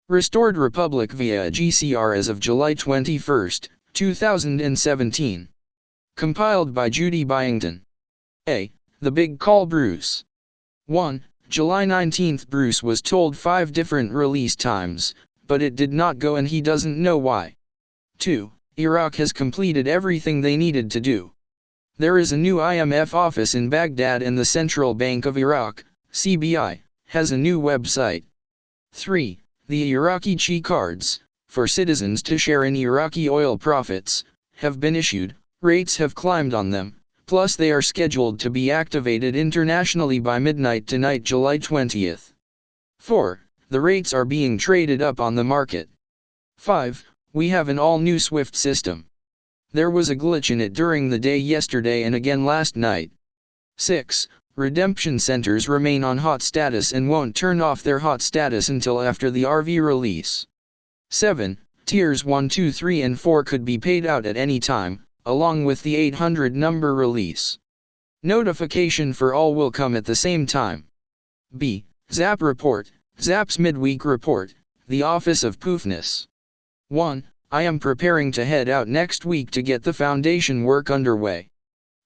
Restored Republic via GCR as of July 21, 2017. Compiled by Judy Byington. A. The Big Call. Bruce. 1. July 19. Bruce was told 5 different release times, but it did not go and he doesn't know why. 2. Iraq has completed everything they needed to do. There is a new IMF office in Baghdad and the Central Bank of Iraq, CBI, has a new website. 3. The Iraqi Chi cards, for citizens to share in Iraqi oil profits, have been issued. Rates have climbed on them, plus they are scheduled to be activated internationally by midnight tonight, July 20. 4. The rates are being traded up on the market. 5. We have an all-new SWIFT system. There was a glitch in it during the day yesterday and again last night. 6. Redemption centers remain on hot status and won't turn off their hot status until after the RV release. 7. Tiers 1, 2, 3 and 4 could be paid out at any time, along with the 800 number release. Notification for all will come at the same time. B. Zap report, Zap's midweek report, the Office of Poofness. 1. I am preparing to head out next week to get the foundation work underway.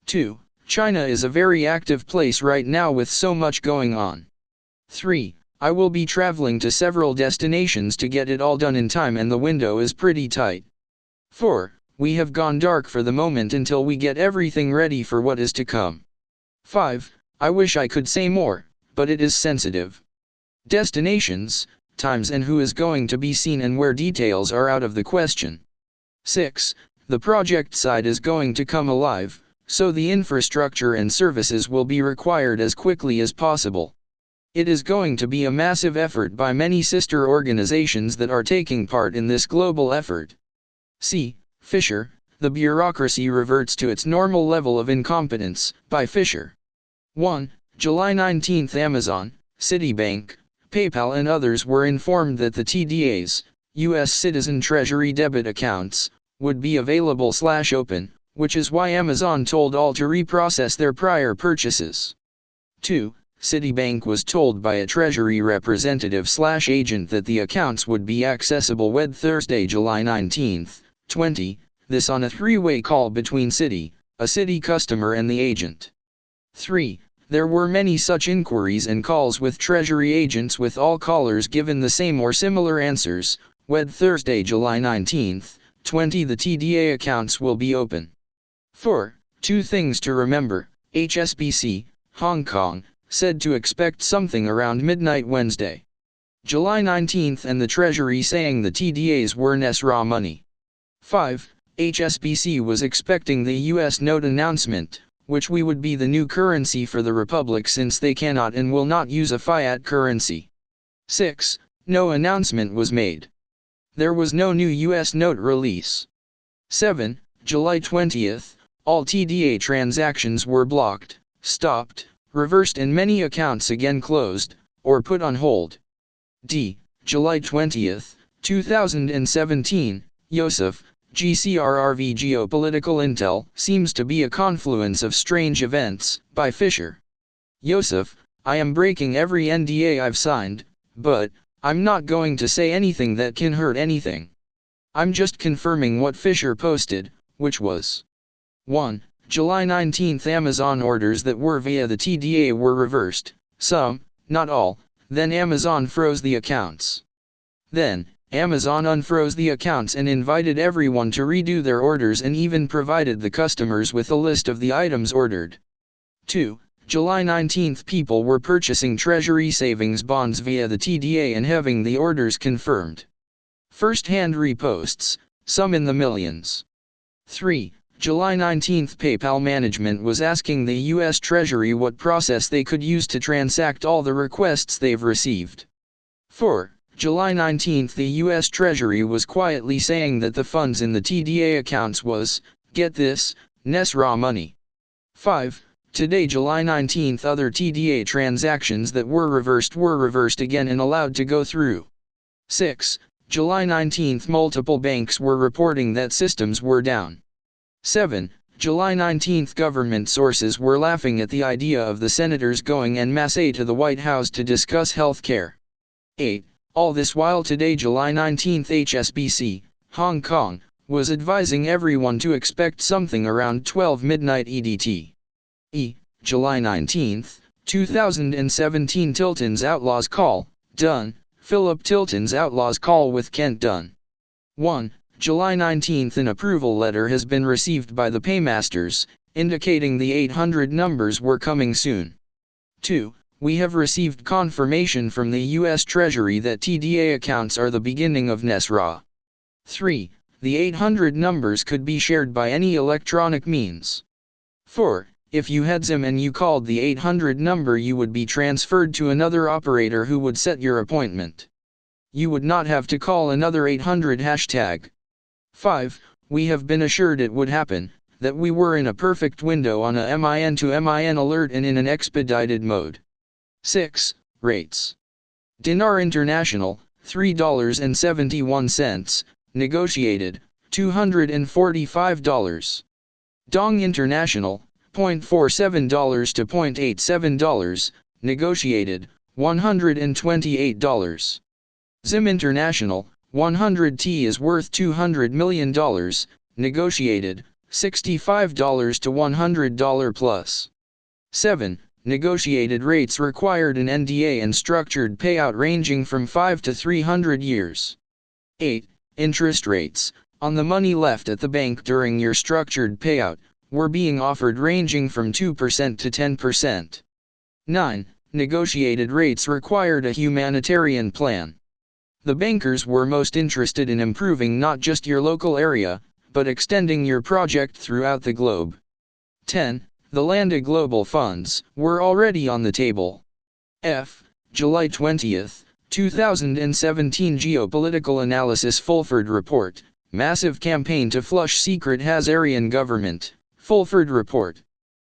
2. China is a very active place right now with so much going on. 3. I will be traveling to several destinations to get it all done in time and the window is pretty tight. 4. We have gone dark for the moment until we get everything ready for what is to come. 5. I wish I could say more, but it is sensitive. Destinations, times and who is going to be seen and where details are out of the question. 6. The project side is going to come alive, so the infrastructure and services will be required as quickly as possible. It is going to be a massive effort by many sister organizations that are taking part in this global effort. C. Fisher, the bureaucracy reverts to its normal level of incompetence, by Fisher. 1. July 19. Amazon, Citibank, PayPal and others were informed that the TDAs, U.S. citizen treasury debit accounts, would be available/open, which is why Amazon told all to reprocess their prior purchases. 2. Citibank was told by a treasury representative/agent that the accounts would be accessible Thursday, July 19, 20, this on a three-way call between Citi, a Citi customer and the agent. 3. There were many such inquiries and calls with treasury agents with all callers given the same or similar answers. Thursday, July 19, 20, the TDA accounts will be open. 4. 2 things to remember. HSBC, Hong Kong, said to expect something around midnight Wednesday, July 19, and the Treasury saying the TDAs were NES raw money. 5. HSBC was expecting the US note announcement, which we would be the new currency for the Republic since they cannot and will not use a fiat currency. 6. No announcement was made. There was no new US note release. 7. July 20, all TDA transactions were blocked, stopped, reversed and many accounts again closed, or put on hold. D. July 20, 2017, Yosef, GCRRV Geopolitical Intel, seems to be a confluence of strange events, by Fisher. Yosef, I am breaking every NDA I've signed, but I'm not going to say anything that can hurt anything. I'm just confirming what Fisher posted, which was 1. July 19, Amazon orders that were via the TDA were reversed, some, not all, then Amazon froze the accounts. Then, Amazon unfroze the accounts and invited everyone to redo their orders and even provided the customers with a list of the items ordered. 2. July 19, people were purchasing Treasury savings bonds via the TDA and having the orders confirmed. First-hand reposts, some in the millions. 3. July 19, PayPal management was asking the US Treasury what process they could use to transact all the requests they've received. 4. July 19, the US Treasury was quietly saying that the funds in the TDA accounts was, get this, NES raw money. 5. Today, July 19, other TDA transactions that were reversed again and allowed to go through. 6. July 19, multiple banks were reporting that systems were down. 7. July 19, government sources were laughing at the idea of the senators going en masse to the White House to discuss health care. 8. All this while today, July 19, HSBC, Hong Kong, was advising everyone to expect something around 12 midnight EDT. July 19, 2017. Tilton's Outlaws call, done. Philip Tilton's Outlaws call with Kent Dunn. 1. July 19. An approval letter has been received by the paymasters, indicating the 800 numbers were coming soon. 2. We have received confirmation from the U.S. Treasury that TDA accounts are the beginning of NESRA. 3. The 800 numbers could be shared by any electronic means. 4. If you had SIM and you called the 800 number, you would be transferred to another operator who would set your appointment. You would not have to call another 800 hashtag. 5. We have been assured it would happen, that we were in a perfect window on a MIN to MIN alert and in an expedited mode. 6. Rates. Dinar International, $3.71, negotiated, $245. Dong International, $0.47 to $0.87, negotiated, $128. Zim International, 100T is worth $200 million, negotiated, $65 to $100 plus. 7. Negotiated rates required an NDA and structured payout ranging from 5 to 300 years. 8. Interest rates, on the money left at the bank during your structured payout, were being offered ranging from 2% to 10%. 9. Negotiated rates required a humanitarian plan. The bankers were most interested in improving not just your local area, but extending your project throughout the globe. 10. The Landa Global Funds were already on the table. July 20, 2017. Geopolitical Analysis Fulford Report, Massive Campaign to Flush Secret Hazarian Government. Fulford Report.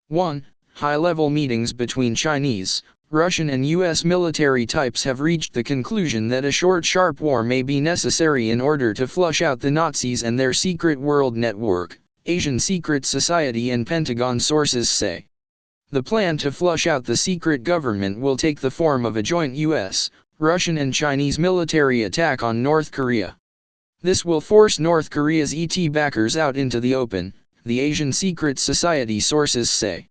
1. High-level meetings between Chinese, Russian and U.S. military types have reached the conclusion that a short, sharp war may be necessary in order to flush out the Nazis and their secret world network, Asian Secret Society and Pentagon sources say. The plan to flush out the secret government will take the form of a joint U.S., Russian and Chinese military attack on North Korea. This will force North Korea's ET backers out into the open, the Asian Secret Society sources say.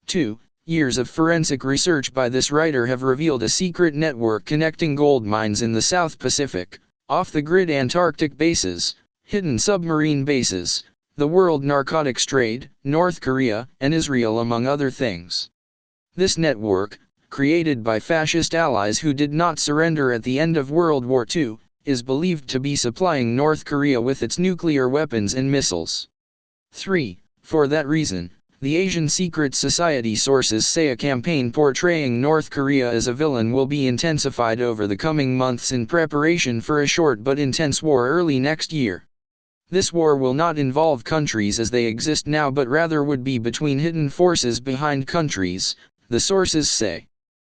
2. Years of forensic research by this writer have revealed a secret network connecting gold mines in the South Pacific, off-the-grid Antarctic bases, hidden submarine bases, the world narcotics trade, North Korea, and Israel among other things. This network, created by fascist allies who did not surrender at the end of World War II, is believed to be supplying North Korea with its nuclear weapons and missiles. 3. For that reason, the Asian Secret Society sources say a campaign portraying North Korea as a villain will be intensified over the coming months in preparation for a short but intense war early next year. This war will not involve countries as they exist now, but rather would be between hidden forces behind countries, the sources say.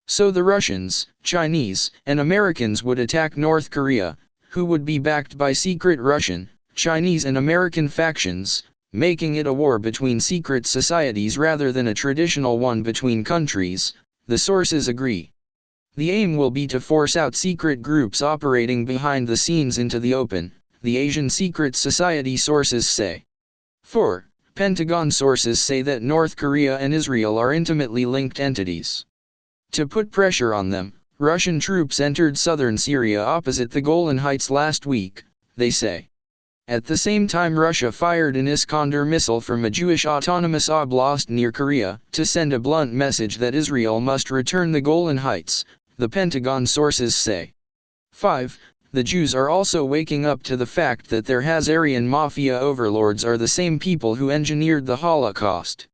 So the Russians, Chinese, and Americans would attack North Korea, who would be backed by secret Russian, Chinese and American factions, making it a war between secret societies rather than a traditional one between countries, the sources agree. The aim will be to force out secret groups operating behind the scenes into the open, the Asian Secret Society sources say. 4. Pentagon sources say that North Korea and Israel are intimately linked entities. To put pressure on them, Russian troops entered southern Syria opposite the Golan Heights last week, they say. At the same time, Russia fired an Iskander missile from a Jewish autonomous oblast near Korea, to send a blunt message that Israel must return the Golan Heights, the Pentagon sources say. 5. The Jews are also waking up to the fact that their Hazarian mafia overlords are the same people who engineered the Holocaust.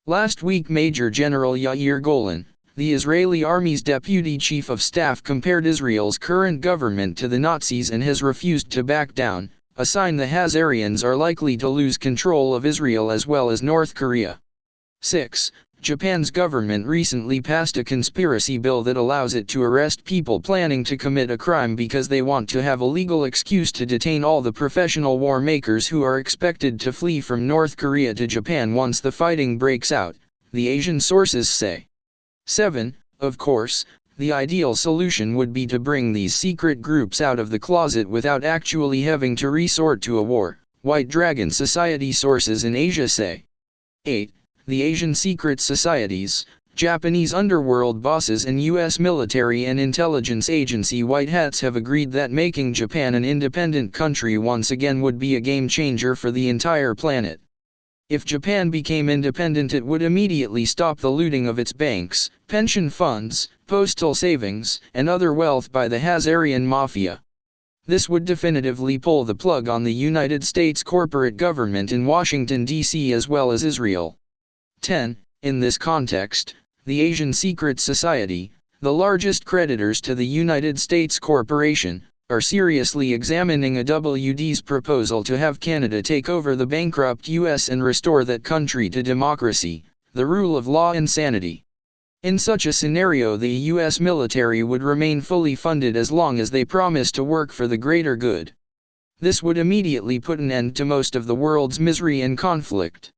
Last week, Major General Yair Golan, the Israeli Army's deputy chief of staff, compared Israel's current government to the Nazis and has refused to back down, a sign the Hazarians are likely to lose control of Israel as well as North Korea. 6. Japan's government recently passed a conspiracy bill that allows it to arrest people planning to commit a crime because they want to have a legal excuse to detain all the professional war makers who are expected to flee from North Korea to Japan once the fighting breaks out, the Asian sources say. 7. Of course, The ideal solution would be to bring these secret groups out of the closet without actually having to resort to a war, White Dragon Society sources in Asia say. 8. The Asian secret societies, Japanese underworld bosses and U.S. military and intelligence agency white hats have agreed that making Japan an independent country once again would be a game changer for the entire planet. If Japan became independent, it would immediately stop the looting of its banks, pension funds, postal savings, and other wealth by the Hazarian mafia. This would definitively pull the plug on the United States corporate government in Washington, D.C. as well as Israel. 10. In this context, the Asian Secret Society, the largest creditors to the United States corporation, are seriously examining a WD's proposal to have Canada take over the bankrupt U.S. and restore that country to democracy, the rule of law and sanity. In such a scenario, the U.S. military would remain fully funded as long as they promise to work for the greater good. This would immediately put an end to most of the world's misery and conflict.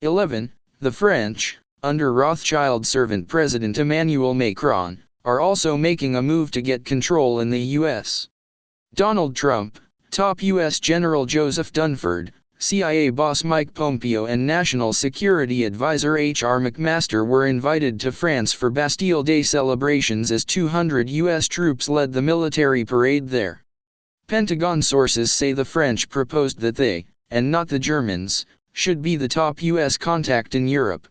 11. The French, under Rothschild servant President Emmanuel Macron, are also making a move to get control in the U.S. Donald Trump, top U.S. General Joseph Dunford, CIA boss Mike Pompeo and National Security Advisor H.R. McMaster were invited to France for Bastille Day celebrations as 200 U.S. troops led the military parade there. Pentagon sources say the French proposed that they, and not the Germans, should be the top U.S. contact in Europe.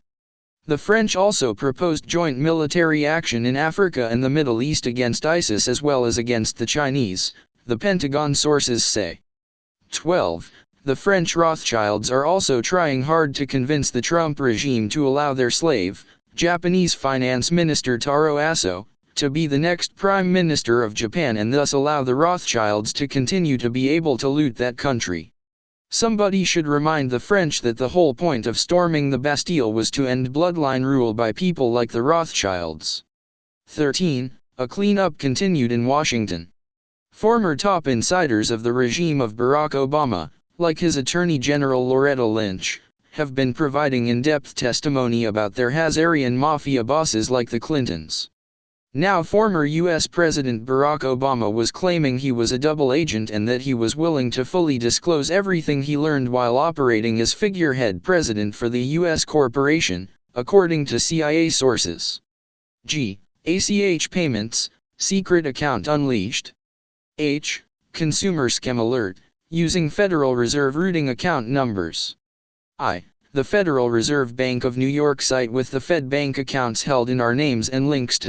The French also proposed joint military action in Africa and the Middle East against ISIS as well as against the Chinese, the Pentagon sources say. 12. The French Rothschilds are also trying hard to convince the Trump regime to allow their slave, Japanese Finance Minister Taro Aso, to be the next Prime Minister of Japan and thus allow the Rothschilds to continue to be able to loot that country. Somebody should remind the French that the whole point of storming the Bastille was to end bloodline rule by people like the Rothschilds. 13. A cleanup continued in Washington. Former top insiders of the regime of Barack Obama, like his Attorney General Loretta Lynch, have been providing in-depth testimony about their Hazarian mafia bosses like the Clintons. Now former U.S. President Barack Obama was claiming he was a double agent and that he was willing to fully disclose everything he learned while operating as figurehead president for the U.S. corporation, according to CIA sources. ACH payments, secret account unleashed. H. Consumer scam alert, using Federal Reserve routing account numbers. I. The Federal Reserve Bank of New York site with the Fed bank accounts held in our names and links to